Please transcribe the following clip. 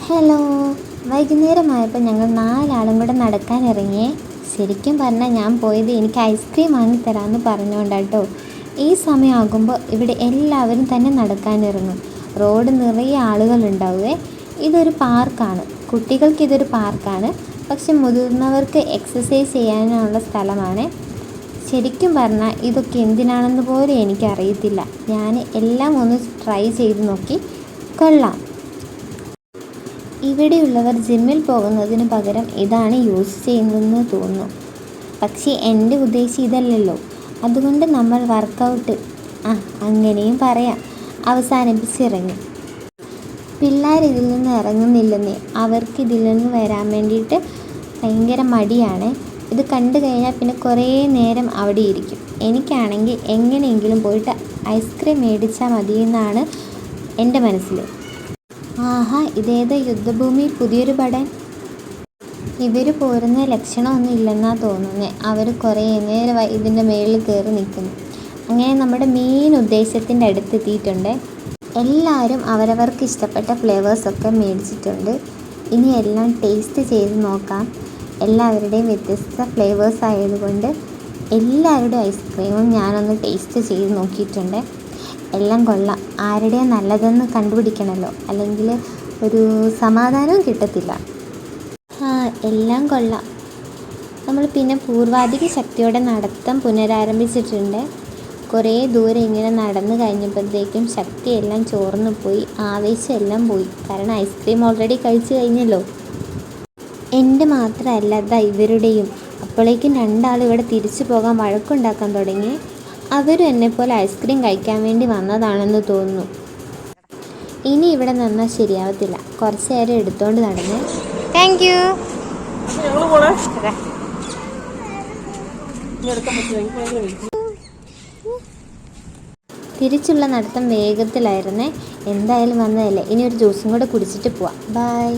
Hello, വൈകുന്നേരമായപ്പോൾ ഞങ്ങൾ നാലാളും കൂടെ നടക്കാനിറങ്ങിയേ. ശരിക്കും പറഞ്ഞാൽ ഞാൻ പോയത് എനിക്ക് ഐസ്ക്രീം വാങ്ങിത്തരാമെന്ന് പറഞ്ഞുകൊണ്ടാട്ടോ. ഈ സമയമാകുമ്പോൾ ഇവിടെ എല്ലാവരും തന്നെ നടക്കാനിറങ്ങും. റോഡ് നിറയെ ആളുകളുണ്ടാവുമേ. ഇതൊരു പാർക്കാണ്, കുട്ടികൾക്കിതൊരു പാർക്കാണ്, പക്ഷെ മുതിർന്നവർക്ക് എക്സസൈസ് ചെയ്യാനുള്ള സ്ഥലമാണ്. ശരിക്കും പറഞ്ഞാൽ ഇതൊക്കെ എന്തിനാണെന്ന് പോലും എനിക്കറിയത്തില്ല. ഞാൻ എല്ലാം ഒന്ന് ട്രൈ ചെയ്ത് നോക്കി, കൊള്ളാം. ഇവിടെയുള്ളവർ ജിമ്മിൽ പോകുന്നതിന് പകരം ഇതാണ് യൂസ് ചെയ്യുന്നതെന്ന് തോന്നുന്നു. പക്ഷേ എൻ്റെ ഉദ്ദേശം ഇതല്ലല്ലോ. അതുകൊണ്ട് നമ്മൾ വർക്കൗട്ട് അങ്ങനെയും പറയാം അവസാനിപ്പിച്ചിറങ്ങി. പിള്ളേർ ഇതിൽ നിന്ന് ഇറങ്ങുന്നില്ലെന്നേ. അവർക്ക് ഇതിൽ നിന്ന് വരാൻ വേണ്ടിയിട്ട് ഭയങ്കര മടിയാണ്. ഇത് കണ്ടു കഴിഞ്ഞാൽ പിന്നെ കുറേ നേരം അവിടെ ഇരിക്കും. എനിക്കാണെങ്കിൽ എങ്ങനെയെങ്കിലും പോയിട്ട് ഐസ്ക്രീം മേടിച്ചാൽ മതിയെന്നാണ് എൻ്റെ മനസ്സിൽ. ആഹാ, ഇതേതാ യുദ്ധഭൂമി പുതിയൊരു പടൻ. ഇവർ പോരുന്ന ലക്ഷണമൊന്നും ഇല്ലെന്നാണ് തോന്നുന്നത്. അവർ കുറേ നേരമായി ഇതിൻ്റെ മേളിൽ കയറി നിൽക്കുന്നു. അങ്ങനെ നമ്മുടെ മെയിൻ ഉദ്ദേശത്തിൻ്റെ അടുത്തെത്തിയിട്ടുണ്ട്. എല്ലാവരും അവരവർക്ക് ഇഷ്ടപ്പെട്ട ഫ്ലേവേഴ്സൊക്കെ മേടിച്ചിട്ടുണ്ട്. ഇനി എല്ലാം ടേസ്റ്റ് ചെയ്ത് നോക്കാം. എല്ലാവരുടെയും വ്യത്യസ്ത ഫ്ലേവേഴ്സ് ആയതുകൊണ്ട് എല്ലാവരുടെയും ഐസ്ക്രീമും ഞാനൊന്ന് ടേസ്റ്റ് ചെയ്ത് നോക്കിയിട്ടുണ്ട്. എല്ലാം കൊള്ളാം. ആരുടെയാണ് നല്ലതെന്ന് കണ്ടുപിടിക്കണമല്ലോ, അല്ലെങ്കിൽ ഒരു സമാധാനവും കിട്ടത്തില്ല. എല്ലാം കൊള്ളാം. നമ്മൾ പിന്നെ പൂർവാധിക ശക്തിയോടെ നടത്തം പുനരാരംഭിച്ചിട്ടുണ്ട്. കുറേ ദൂരം ഇങ്ങനെ നടന്നു കഴിഞ്ഞപ്പോഴത്തേക്കും ശക്തിയെല്ലാം ചോർന്നു പോയി, ആവേശമെല്ലാം പോയി. കാരണം ഐസ്ക്രീം ഓൾറെഡി കഴിച്ചു കഴിഞ്ഞല്ലോ. എൻ്റെ മാത്രമല്ല, ഇവരുടെയും. അപ്പോഴേക്കും രണ്ടാൾ ഇവിടെ തിരിച്ചു പോകാൻ വഴക്കുണ്ടാക്കാൻ തുടങ്ങി. അവരും എന്നെപ്പോലെ ഐസ്ക്രീം കഴിക്കാൻ വേണ്ടി വന്നതാണെന്ന് തോന്നുന്നു. ഇനി ഇവിടെ നിന്നാൽ ശരിയാവത്തില്ല. കുറച്ച് നേരം എടുത്തോണ്ട് നടന്ന്. Thank you. തിരിച്ചുള്ള നടത്തം വേഗത്തിലായിരുന്നേ. എന്തായാലും വന്നതല്ലേ, ഇനി ഒരു ജ്യൂസും കൂടെ കുടിച്ചിട്ട് പോവാം. ബൈ.